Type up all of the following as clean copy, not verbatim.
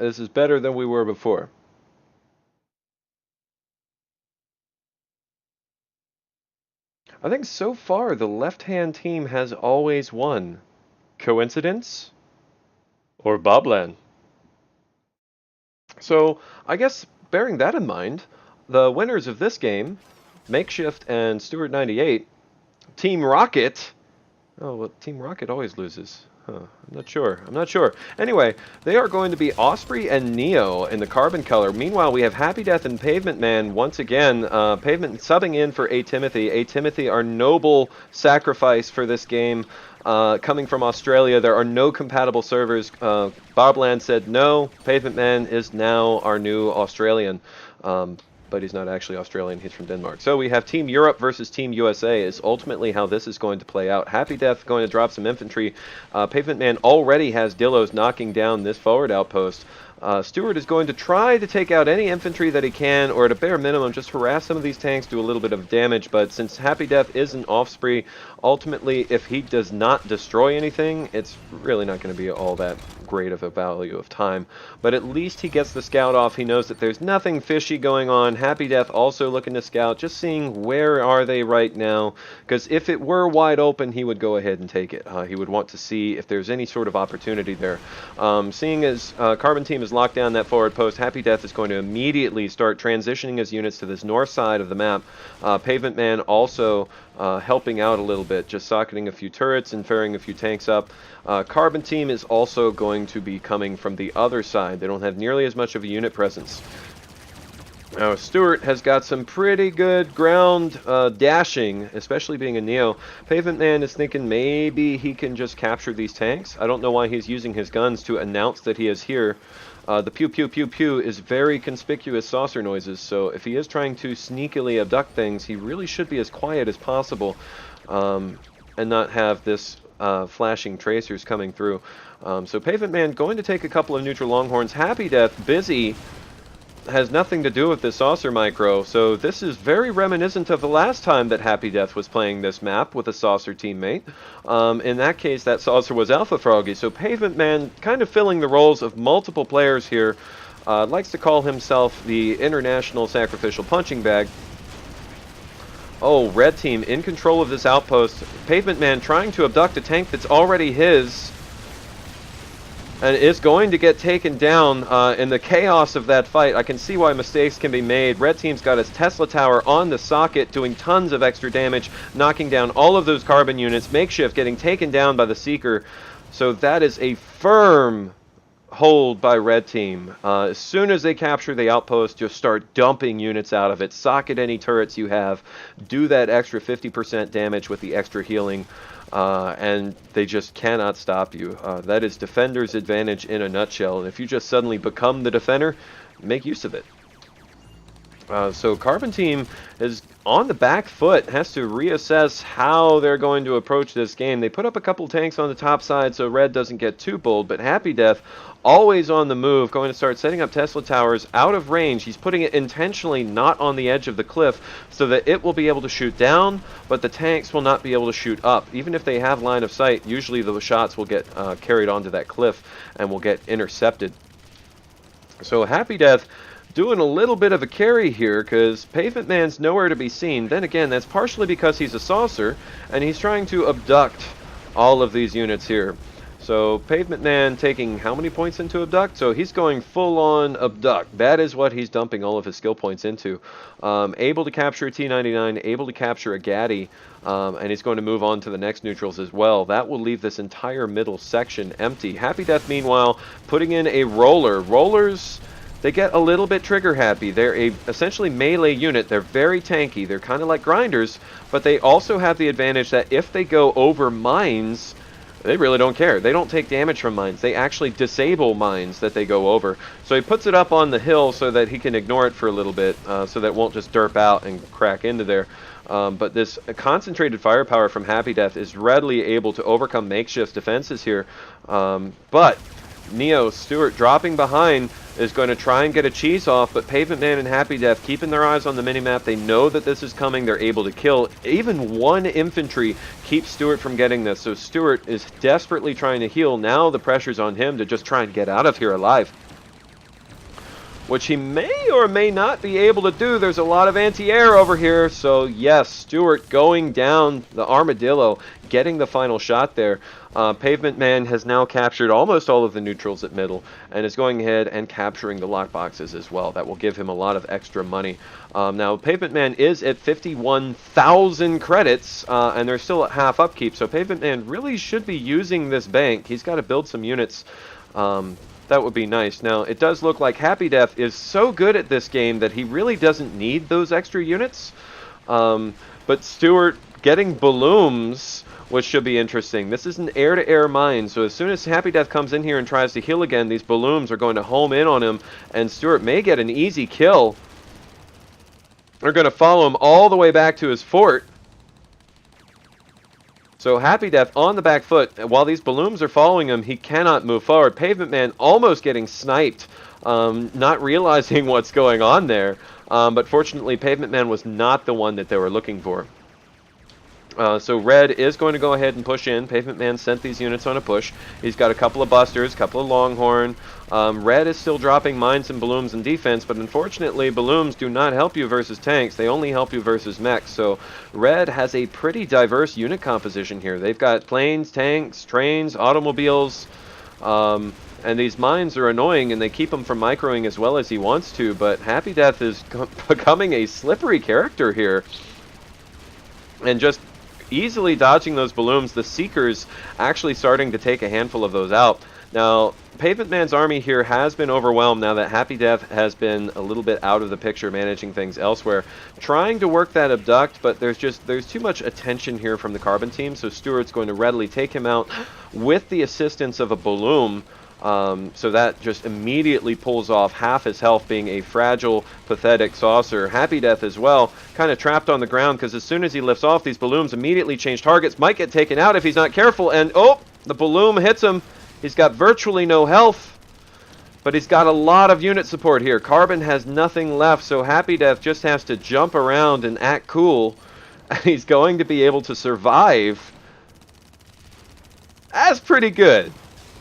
This is better than we were before. I think so far the left-hand team has always won. Coincidence? Or Bobland? So, I guess bearing that in mind, the winners of this game, Makeshift and Stuart98, Team Rocket. Oh, well, Team Rocket always loses. Huh, I'm not sure. I'm not sure. Anyway, they are going to be Osprey and Neo in the carbon color. Meanwhile, we have Happy Death and Pavement Man once again. Pavement subbing in for Aytimothy. Aytimothy, our noble sacrifice for this game. Coming from Australia, there are no compatible servers. Bobland said no. Pavement Man is now our new Australian. But he's not actually Australian, he's from Denmark. So we have Team Europe versus Team USA is ultimately how this is going to play out. Happy Death going to drop some infantry. Pavement Man already has Dillos knocking down this forward outpost. Stuart is going to try to take out any infantry that he can, or at a bare minimum, just harass some of these tanks, do a little bit of damage. But since Happy Death is an Offspree, ultimately, if he does not destroy anything, it's really not going to be all that great of a value of time. But at least he gets the scout off. He knows that there's nothing fishy going on. Happy Death also looking to scout, just seeing where are they right now. Because if it were wide open, he would go ahead and take it. He would want to see if there's any sort of opportunity there. Seeing as Carbon Team is locked down that forward post, Happy Death is going to immediately start transitioning his units to this north side of the map. Pavement Man also helping out a little bit, just socketing a few turrets and ferrying a few tanks up. Carbon Team is also going to be coming from the other side. They don't have nearly as much of a unit presence. Now, Stuart has got some pretty good ground dashing, especially being a Neo. Pavement Man is thinking maybe he can just capture these tanks. I don't know why he's using his guns to announce that he is here. The pew pew pew pew is very conspicuous saucer noises, so if he is trying to sneakily abduct things, he really should be as quiet as possible and not have this flashing tracers coming through. So Pavement Man going to take a couple of neutral longhorns. Happy Death busy. Has nothing to do with the saucer micro, so this is very reminiscent of the last time that Happy Death was playing this map with a saucer teammate. In that case, that saucer was Alpha Froggy, so Pavement Man kind of filling the roles of multiple players here. Likes to call himself the International Sacrificial Punching Bag. Oh, Red Team in control of this outpost. Pavement Man trying to abduct a tank that's already his. And is going to get taken down in the chaos of that fight. I can see why mistakes can be made. Red Team's got his Tesla tower on the socket, doing tons of extra damage, knocking down all of those carbon units. Makeshift getting taken down by the Seeker. So that is a firm hold by Red Team. As soon as they capture the outpost, just start dumping units out of it. Socket any turrets you have. Do that extra 50% damage with the extra healing. And they just cannot stop you. That is Defender's advantage in a nutshell. And if you just suddenly become the Defender, make use of it. So Carbon Team is on the back foot, has to reassess how they're going to approach this game. They put up a couple tanks on the top side so Red doesn't get too bold, but Happy Death always on the move, going to start setting up Tesla towers out of range. He's putting it intentionally not on the edge of the cliff so that it will be able to shoot down, but the tanks will not be able to shoot up. Even if they have line of sight, usually the shots will get carried onto that cliff and will get intercepted. So Happy Death doing a little bit of a carry here because Pavement Man's nowhere to be seen. Then again, that's partially because he's a saucer and he's trying to abduct all of these units here. So Pavement Man taking how many points into abduct? So he's going full-on abduct. That is what he's dumping all of his skill points into. Able to capture a T-99, able to capture a Gaddy, and he's going to move on to the next neutrals as well. That will leave this entire middle section empty. Happy Death, meanwhile, putting in a roller. Rollers, they get a little bit trigger happy. They're a essentially melee unit. They're very tanky. They're kind of like grinders, but they also have the advantage that if they go over mines, they really don't care. They don't take damage from mines. They actually disable mines that they go over. So he puts it up on the hill so that he can ignore it for a little bit, so that it won't just derp out and crack into there. But this concentrated firepower from Happy Death is readily able to overcome Makeshift's defenses here. But Neo, Stuart dropping behind is going to try and get a cheese off, but Pavement Man and Happy Death keeping their eyes on the minimap. They know that this is coming. They're able to kill. Even one infantry keeps Stuart from getting this, so Stuart is desperately trying to heal. Now the pressure's on him to just try and get out of here alive. which he may or may not be able to do. There's a lot of anti-air over here, so yes, Stuart going down the armadillo, getting the final shot there. Pavement Man has now captured almost all of the neutrals at middle and is going ahead and capturing the lockboxes as well. That will give him a lot of extra money. Now, Pavement Man is at 51,000 credits, and they're still at half upkeep, so Pavement Man really should be using this bank. He's got to build some units. That would be nice. Now, it does look like Happy Death is so good at this game that he really doesn't need those extra units. But Stuart getting balloons, which should be interesting. This is an air-to-air mine, so as soon as Happy Death comes in here and tries to heal again, these balloons are going to home in on him, and Stuart may get an easy kill. They're going to follow him all the way back to his fort. So Happy Death on the back foot. While these balloons are following him, he cannot move forward. Pavement Man almost getting sniped, not realizing what's going on there. But fortunately, Pavement Man was not the one that they were looking for. So Red is going to go ahead and push in. Pavement Man sent these units on a push. He's got a couple of Busters, a couple of Longhorn. Red is still dropping mines and balloons in defense, but unfortunately, balloons do not help you versus tanks. They only help you versus mechs. So Red has a pretty diverse unit composition here. They've got planes, tanks, trains, automobiles, and these mines are annoying, and they keep him from microing as well as he wants to, but Happy Death is becoming a slippery character here. And just easily dodging those balloons, the Seekers actually starting to take a handful of those out. Now, Pavement Man's army here has been overwhelmed now that Happy Death has been a little bit out of the picture, managing things elsewhere. Trying to work that abduct, but there's too much attention here from the Carbon team, so Stuart's going to readily take him out with the assistance of a balloon. So that just immediately pulls off half his health, being a fragile, pathetic saucer. Happy Death as well, kind of trapped on the ground, because as soon as he lifts off, these balloons immediately change targets. Might get taken out if he's not careful, and oh, the balloon hits him. He's got virtually no health, but he's got a lot of unit support here. Carbon has nothing left, so Happy Death just has to jump around and act cool. He's going to be able to survive. That's pretty good.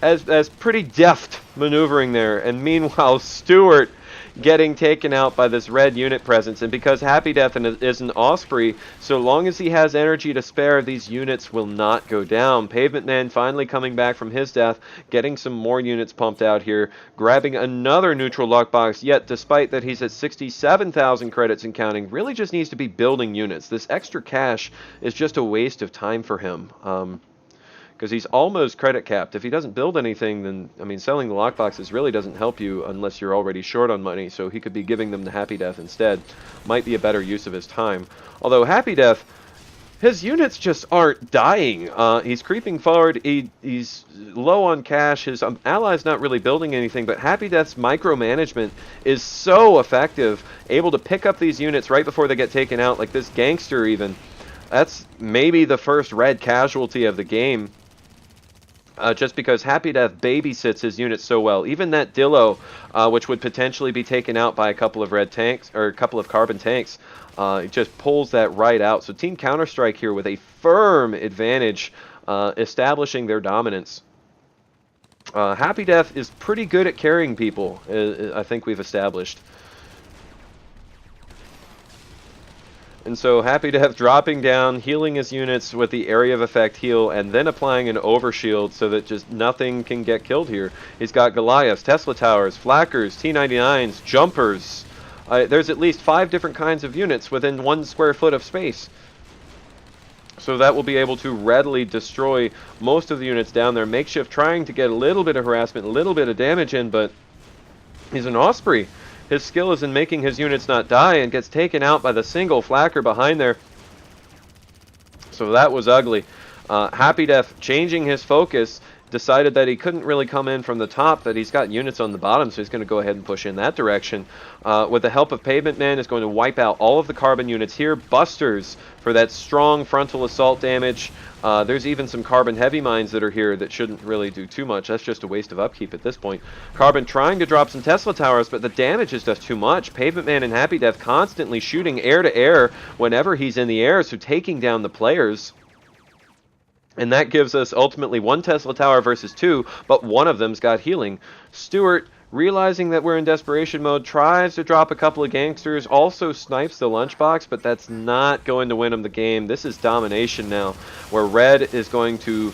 As pretty deft maneuvering there, and meanwhile Stuart getting taken out by this red unit presence. And because Happy Death is an Osprey, so long as he has energy to spare, these units will not go down. Pavement Man finally coming back from his death, getting some more units pumped out here, grabbing another neutral lockbox, yet despite that he's at 67,000 credits and counting, really just needs to be building units. This extra cash is just a waste of time for him. Because he's almost credit capped. If he doesn't build anything, then, I mean, selling the lockboxes really doesn't help you unless you're already short on money, so he could be giving them to Happy Death instead. Might be a better use of his time. Although Happy Death, his units just aren't dying. He's creeping forward, he's low on cash, his ally's not really building anything, but Happy Death's micromanagement is so effective, able to pick up these units right before they get taken out, like this gangster even. That's maybe the first red casualty of the game. Just because Happy Death babysits his units so well. Even that Dillo, which would potentially be taken out by a couple of red tanks, or a couple of Carbon tanks, it just pulls that right out. So Team Counter-Strike here with a firm advantage, establishing their dominance. Happy Death is pretty good at carrying people, I think we've established. And so Happy Death dropping down, healing his units with the area of effect heal, and then applying an overshield so that just nothing can get killed here. He's got Goliaths, Tesla Towers, Flackers, T99s, Jumpers. There's at least 5 different kinds of units within 1 square foot of space. So that will be able to readily destroy most of the units down there. Makeshift trying to get a little bit of harassment, a little bit of damage in, but he's an Osprey. His skill is in making his units not die, and gets taken out by the single Flacker behind there. So that was ugly. Happy Death changing his focus, decided that he couldn't really come in from the top, that he's got units on the bottom, so he's going to go ahead and push in that direction. With the help of Pavement Man, is going to wipe out all of the Carbon units here. Busters for that strong frontal assault damage. There's even some Carbon heavy mines that are here that shouldn't really do too much. That's just a waste of upkeep at this point. Carbon trying to drop some Tesla Towers, but the damage is just too much. Pavement Man and Happy Death constantly shooting air to air whenever he's in the air, so taking down the players. And that gives us ultimately 1 Tesla Tower versus 2, but one of them's got healing. Stuart realizing that we're in desperation mode, tries to drop a couple of gangsters, also snipes the lunchbox, but that's not going to win him the game. This is domination now, where Red is going to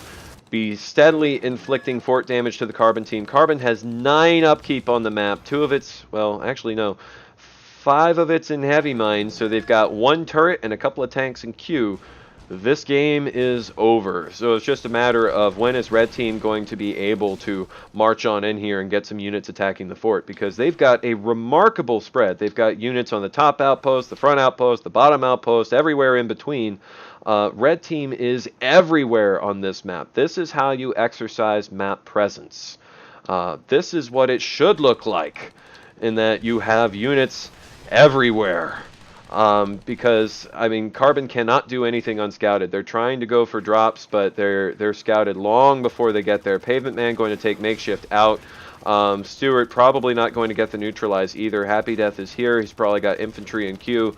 be steadily inflicting fort damage to the Carbon team. Carbon has 9 upkeep on the map. 2 of its, well, actually no, 5 of it's in heavy mines, so they've got 1 turret and a couple of tanks in queue. This game is over. So it's just a matter of when is Red Team going to be able to march on in here and get some units attacking the fort, because they've got a remarkable spread. They've got units on the top outpost, the front outpost, the bottom outpost, everywhere in between. Red Team is everywhere on this map. This is how you exercise map presence. This is what it should look like, in that you have units everywhere. Because, I mean, Carbon cannot do anything unscouted. They're trying to go for drops, but they're scouted long before they get there. Pavement Man going to take Makeshift out. Stuart probably not going to get the neutralize either. Happy Death is here. He's probably got infantry in queue.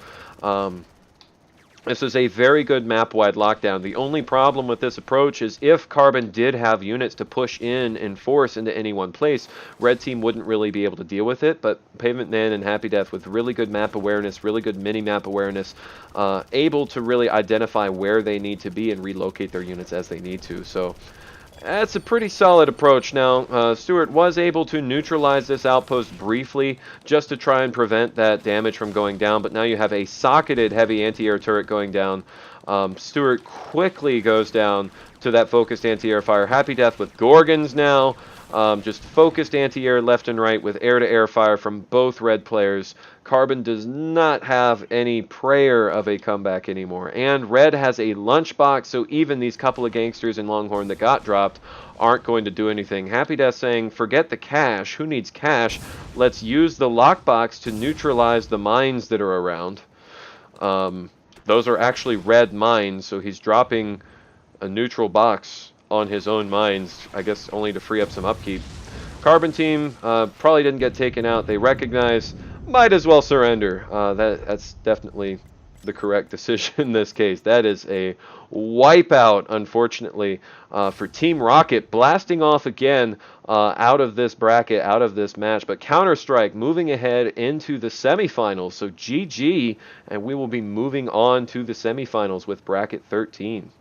This is a very good map-wide lockdown. The only problem with this approach is if Carbon did have units to push in force into any one place, Red Team wouldn't really be able to deal with it, but Pavement Man and Happy Death with really good map awareness, really good mini-map awareness, able to really identify where they need to be and relocate their units as they need to. So that's a pretty solid approach. Now, Stuart was able to neutralize this outpost briefly just to try and prevent that damage from going down, but now you have a socketed heavy anti-air turret going down. Stuart quickly goes down to that focused anti-air fire. Happy Death with Gorgons now. Just focused anti-air left and right with air-to-air fire from both Red players. Carbon does not have any prayer of a comeback anymore. And Red has a lunchbox, so even these couple of gangsters in Longhorn that got dropped aren't going to do anything. Happy Death saying, forget the cash. Who needs cash? Let's use the lockbox to neutralize the mines that are around. Those are actually Red mines, so he's dropping a neutral box on his own mines, I guess only to free up some upkeep. Carbon team probably didn't get taken out. They recognize, might as well surrender. That's definitely the correct decision in this case. That is a wipeout, unfortunately, for Team Rocket, blasting off again out of this bracket, out of this match. But Counter-Strike moving ahead into the semifinals. So GG, and we will be moving on to the semifinals with bracket 13.